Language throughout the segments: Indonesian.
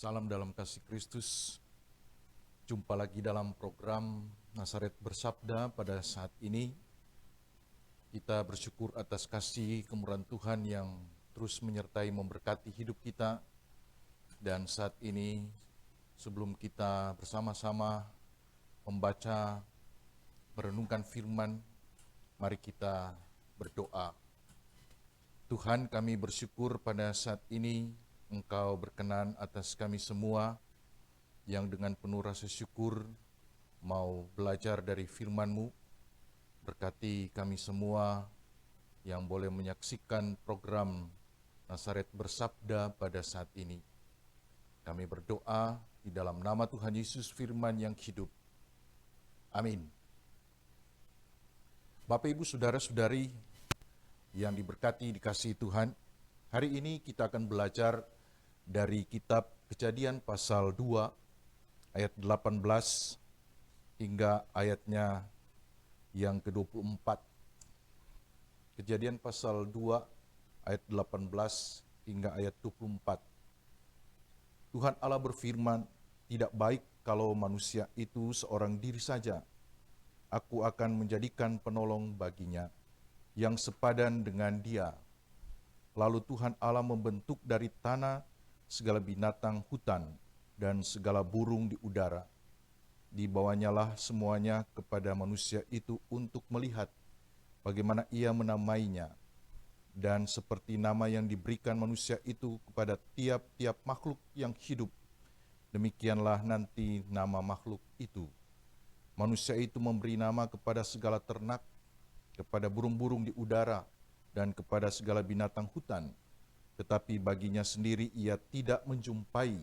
Salam dalam kasih Kristus. Jumpa lagi dalam program Nazaret Bersabda pada saat ini. Kita bersyukur atas kasih kemurahan Tuhan yang terus menyertai memberkati hidup kita. Dan saat ini sebelum kita bersama-sama membaca, merenungkan firman, mari kita berdoa. Tuhan, kami bersyukur pada saat ini Engkau berkenan atas kami semua yang dengan penuh rasa syukur mau belajar dari firman-Mu. Berkati kami semua yang boleh menyaksikan program Nazaret Bersabda pada saat ini. Kami berdoa di dalam nama Tuhan Yesus firman yang hidup. Amin. Bapak, Ibu, Saudara-saudari yang diberkati dikasihi Tuhan, hari ini kita akan belajar dari kitab Kejadian pasal 2 ayat 18 hingga ayatnya yang ke-24. Kejadian pasal 2 ayat 18 hingga ayat 24. Tuhan Allah berfirman, "Tidak baik kalau manusia itu seorang diri saja. Aku akan menjadikan penolong baginya yang sepadan dengan dia." Lalu Tuhan Allah membentuk dari tanah segala binatang hutan dan segala burung di udara. Dibawanyalah semuanya kepada manusia itu untuk melihat bagaimana ia menamainya. Dan seperti nama yang diberikan manusia itu kepada tiap-tiap makhluk yang hidup, demikianlah nanti nama makhluk itu. Manusia itu memberi nama kepada segala ternak, kepada burung-burung di udara, dan kepada segala binatang hutan. Tetapi baginya sendiri ia tidak menjumpai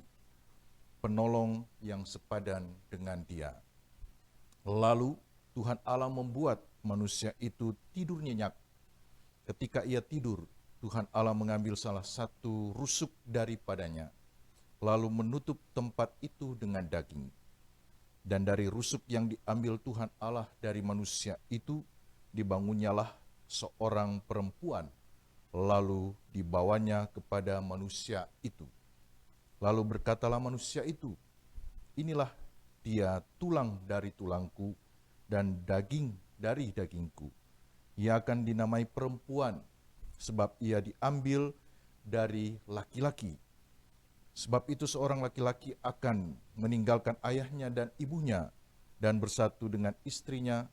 penolong yang sepadan dengan dia. Lalu Tuhan Allah membuat manusia itu tidur nyenyak. Ketika ia tidur, Tuhan Allah mengambil salah satu rusuk daripadanya, lalu menutup tempat itu dengan daging. Dan dari rusuk yang diambil Tuhan Allah dari manusia itu, dibangunnyalah seorang perempuan, lalu dibawanya kepada manusia itu. Lalu berkatalah manusia itu, "Inilah dia tulang dari tulangku dan daging dari dagingku. Ia akan dinamai perempuan, sebab ia diambil dari laki-laki. Sebab itu seorang laki-laki akan meninggalkan ayahnya dan ibunya dan bersatu dengan istrinya,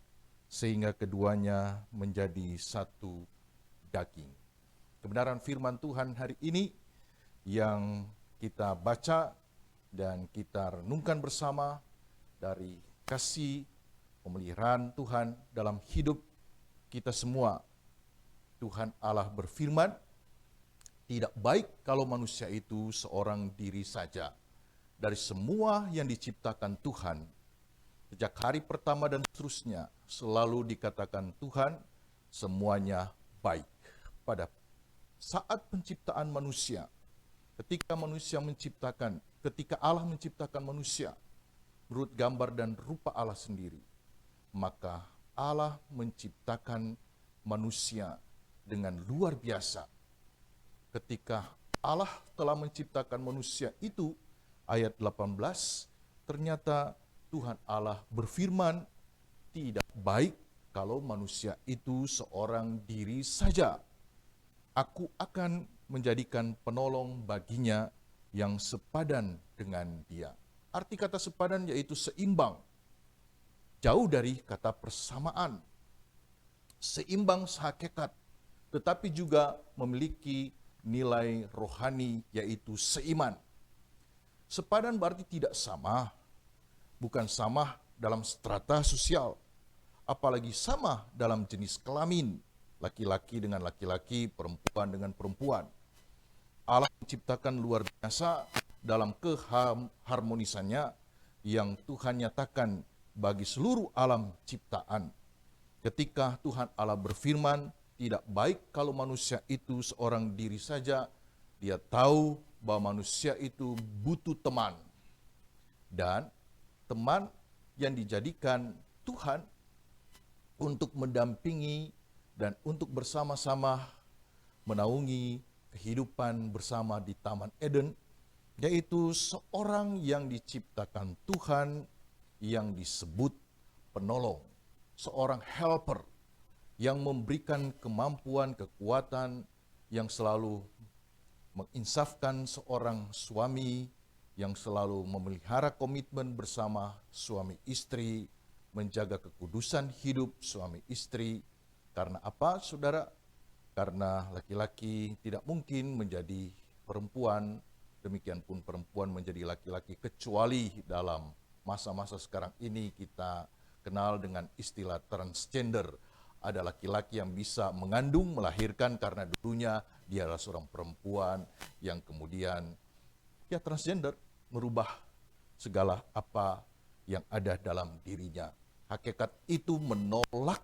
sehingga keduanya menjadi satu daging." Kebenaran firman Tuhan hari ini yang kita baca dan kita renungkan bersama dari kasih pemeliharaan Tuhan dalam hidup kita semua. Tuhan Allah berfirman, "Tidak baik kalau manusia itu seorang diri saja." Dari semua yang diciptakan Tuhan, sejak hari pertama dan seterusnya, selalu dikatakan Tuhan, semuanya baik. Pada saat penciptaan manusia, ketika Allah menciptakan manusia menurut gambar dan rupa Allah sendiri, maka Allah menciptakan manusia dengan luar biasa. Ketika Allah telah menciptakan manusia itu, ayat 18, ternyata Tuhan Allah berfirman, "Tidak baik kalau manusia itu seorang diri saja. Aku akan menjadikan penolong baginya yang sepadan dengan dia." Arti kata sepadan yaitu seimbang. Jauh dari kata persamaan. Seimbang sehakikat, tetapi juga memiliki nilai rohani yaitu seiman. Sepadan berarti tidak sama, bukan sama dalam strata sosial, apalagi sama dalam jenis kelamin, laki-laki dengan laki-laki, perempuan dengan perempuan. Allah menciptakan luar biasa dalam keharmonisannya yang Tuhan nyatakan bagi seluruh alam ciptaan. Ketika Tuhan Allah berfirman, "Tidak baik kalau manusia itu seorang diri saja," Dia tahu bahwa manusia itu butuh teman. Dan teman yang dijadikan Tuhan untuk mendampingi dan untuk bersama-sama menaungi kehidupan bersama di Taman Eden yaitu seorang yang diciptakan Tuhan yang disebut penolong, seorang helper yang memberikan kemampuan, kekuatan yang selalu menginsafkan seorang suami yang selalu memelihara komitmen bersama suami istri, menjaga kekudusan hidup suami istri. Karena apa, saudara? Karena laki-laki tidak mungkin menjadi perempuan, demikian pun perempuan menjadi laki-laki, kecuali dalam masa-masa sekarang ini kita kenal dengan istilah transgender. Ada laki-laki yang bisa mengandung, melahirkan karena dulunya dia adalah seorang perempuan yang kemudian ya transgender, merubah segala apa yang ada dalam dirinya. Hakikat itu menolak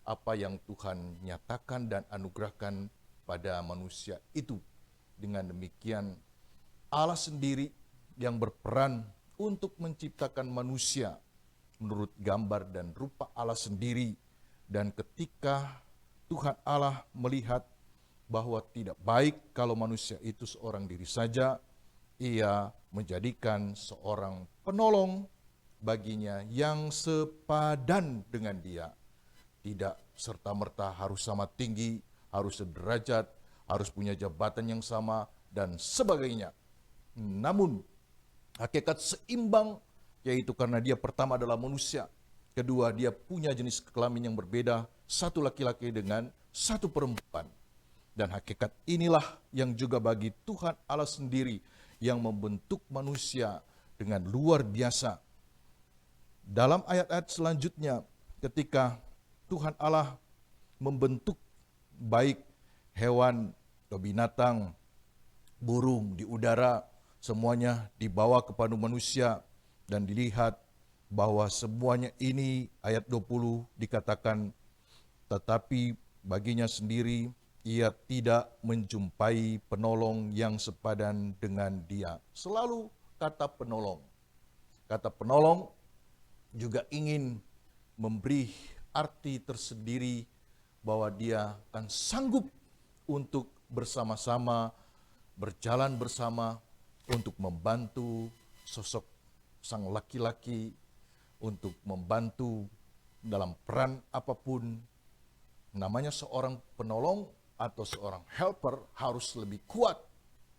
apa yang Tuhan nyatakan dan anugerahkan pada manusia itu. Dengan demikian Allah sendiri yang berperan untuk menciptakan manusia menurut gambar dan rupa Allah sendiri. Dan ketika Tuhan Allah melihat bahwa tidak baik kalau manusia itu seorang diri saja, Ia menjadikan seorang penolong baginya yang sepadan dengan dia. Tidak serta-merta harus sama tinggi, harus sederajat, harus punya jabatan yang sama, dan sebagainya. Namun, hakikat seimbang, yaitu karena dia pertama adalah manusia, kedua dia punya jenis kelamin yang berbeda, satu laki-laki dengan satu perempuan. Dan hakikat inilah yang juga bagi Tuhan Allah sendiri yang membentuk manusia dengan luar biasa. Dalam ayat-ayat selanjutnya, ketika Tuhan Allah membentuk baik hewan atau binatang, burung di udara, semuanya dibawa kepada manusia dan dilihat bahwa semuanya ini, ayat 20 dikatakan, tetapi baginya sendiri ia tidak menjumpai penolong yang sepadan dengan dia. Selalu kata penolong. Kata penolong juga ingin memberi arti tersendiri bahwa dia akan sanggup untuk bersama-sama, berjalan bersama untuk membantu sosok sang laki-laki, untuk membantu dalam peran apapun. Namanya seorang penolong atau seorang helper harus lebih kuat.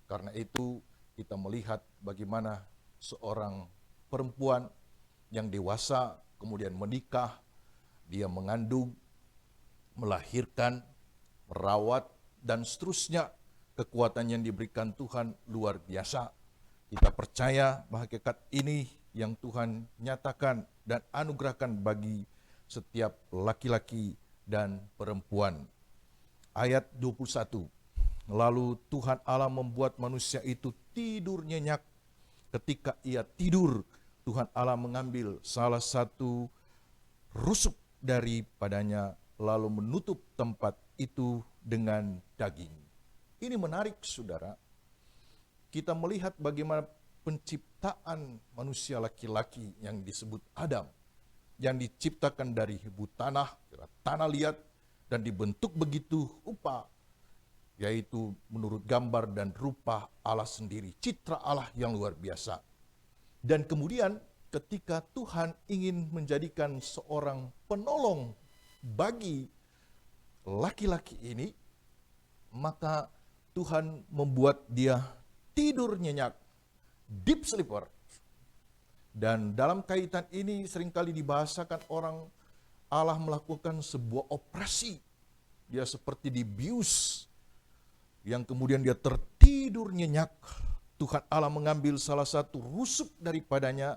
Karena itu kita melihat bagaimana seorang perempuan yang dewasa kemudian menikah, dia mengandung, melahirkan, merawat, dan seterusnya. Kekuatan yang diberikan Tuhan luar biasa. Kita percaya bahwa hakikat ini yang Tuhan nyatakan dan anugerahkan bagi setiap laki-laki dan perempuan. Ayat 21, lalu Tuhan Allah membuat manusia itu tidur nyenyak. Ketika ia tidur, Tuhan Allah mengambil salah satu rusuk daripadanya, lalu menutup tempat itu dengan daging. Ini menarik, saudara. Kita melihat bagaimana penciptaan manusia laki-laki yang disebut Adam, yang diciptakan dari tanah liat, dan dibentuk begitu rupa, yaitu menurut gambar dan rupa Allah sendiri, citra Allah yang luar biasa. Dan kemudian ketika Tuhan ingin menjadikan seorang penolong bagi laki-laki ini, maka Tuhan membuat dia tidur nyenyak, deep sleeper. Dan dalam kaitan ini seringkali dibahasakan orang Allah melakukan sebuah operasi. Dia seperti dibius, yang kemudian dia tertidur nyenyak. Tuhan Allah mengambil salah satu rusuk daripadanya,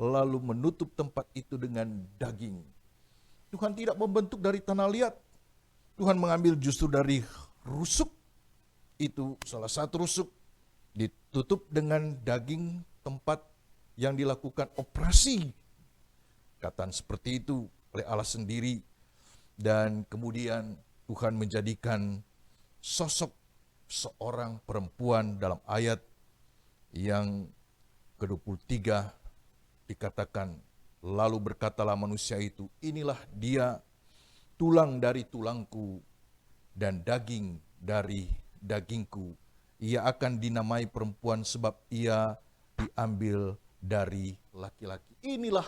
lalu menutup tempat itu dengan daging. Tuhan tidak membentuk dari tanah liat. Tuhan mengambil justru dari rusuk. Itu salah satu rusuk, ditutup dengan daging, tempat yang dilakukan operasi. Kataan seperti itu oleh Allah sendiri. Dan kemudian Tuhan menjadikan sosok seorang perempuan dalam ayat yang ke-23 dikatakan, lalu berkatalah manusia itu, inilah dia, tulang dari tulangku dan daging dari dagingku. Ia akan dinamai perempuan sebab ia diambil dari laki-laki. Inilah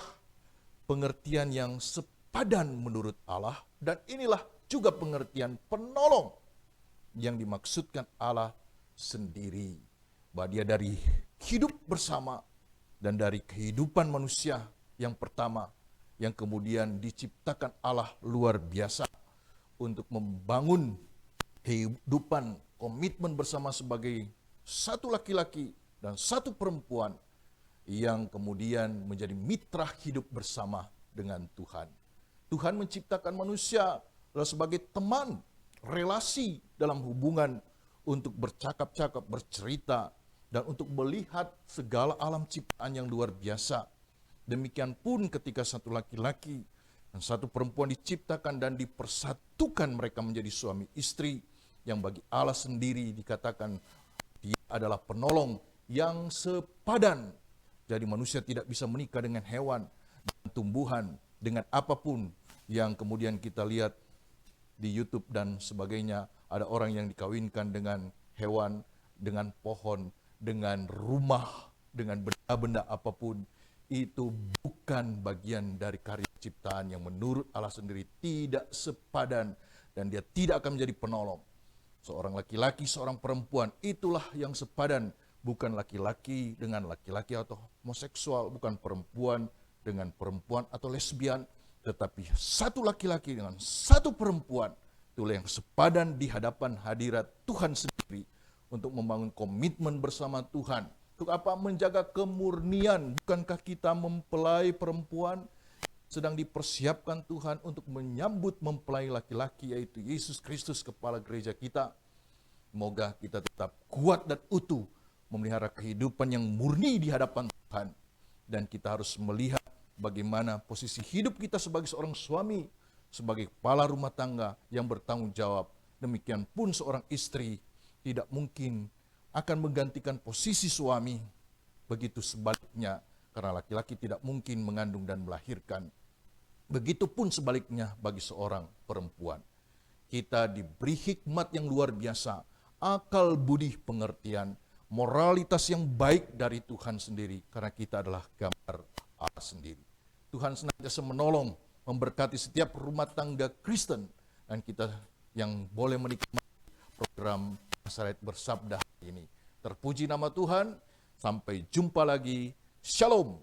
pengertian yang sepadan menurut Allah, dan inilah juga pengertian penolong yang dimaksudkan Allah sendiri. Bahwa dia dari hidup bersama dan dari kehidupan manusia yang pertama, yang kemudian diciptakan Allah luar biasa untuk membangun kehidupan komitmen bersama sebagai satu laki-laki dan satu perempuan yang kemudian menjadi mitra hidup bersama dengan Tuhan. Tuhan menciptakan manusia sebagai teman, relasi dalam hubungan untuk bercakap-cakap, bercerita, dan untuk melihat segala alam ciptaan yang luar biasa. Demikian pun ketika satu laki-laki dan satu perempuan diciptakan dan dipersatukan mereka menjadi suami istri, yang bagi Allah sendiri dikatakan dia adalah penolong yang sepadan. Jadi manusia tidak bisa menikah dengan hewan, dengan tumbuhan, dengan apapun yang kemudian kita lihat di YouTube dan sebagainya. Ada orang yang dikawinkan dengan hewan, dengan pohon, dengan rumah, dengan benda-benda apapun. Itu bukan bagian dari karya ciptaan yang menurut Allah sendiri tidak sepadan, dan dia tidak akan menjadi penolong. Seorang laki-laki, seorang perempuan, itulah yang sepadan. Bukan laki-laki dengan laki-laki atau homoseksual, bukan perempuan dengan perempuan atau lesbian, tetapi satu laki-laki dengan satu perempuan, itulah yang sepadan di hadapan hadirat Tuhan sendiri untuk membangun komitmen bersama Tuhan. Untuk apa? Menjaga kemurnian. Bukankah kita mempelai perempuan sedang dipersiapkan Tuhan untuk menyambut mempelai laki-laki, yaitu Yesus Kristus, kepala gereja kita. Semoga kita tetap kuat dan utuh memelihara kehidupan yang murni di hadapan Tuhan. Dan kita harus melihat bagaimana posisi hidup kita sebagai seorang suami, sebagai kepala rumah tangga yang bertanggung jawab. Demikian pun seorang istri tidak mungkin akan menggantikan posisi suami. Begitu sebaliknya, karena laki-laki tidak mungkin mengandung dan melahirkan. Begitupun sebaliknya bagi seorang perempuan. Kita diberi hikmat yang luar biasa, akal budi pengertian, moralitas yang baik dari Tuhan sendiri, karena kita adalah gambar Allah sendiri. Tuhan senantiasa menolong, memberkati setiap rumah tangga Kristen, dan kita yang boleh menikmati program Nazaret Bersabda hari ini. Terpuji nama Tuhan, sampai jumpa lagi, Shalom.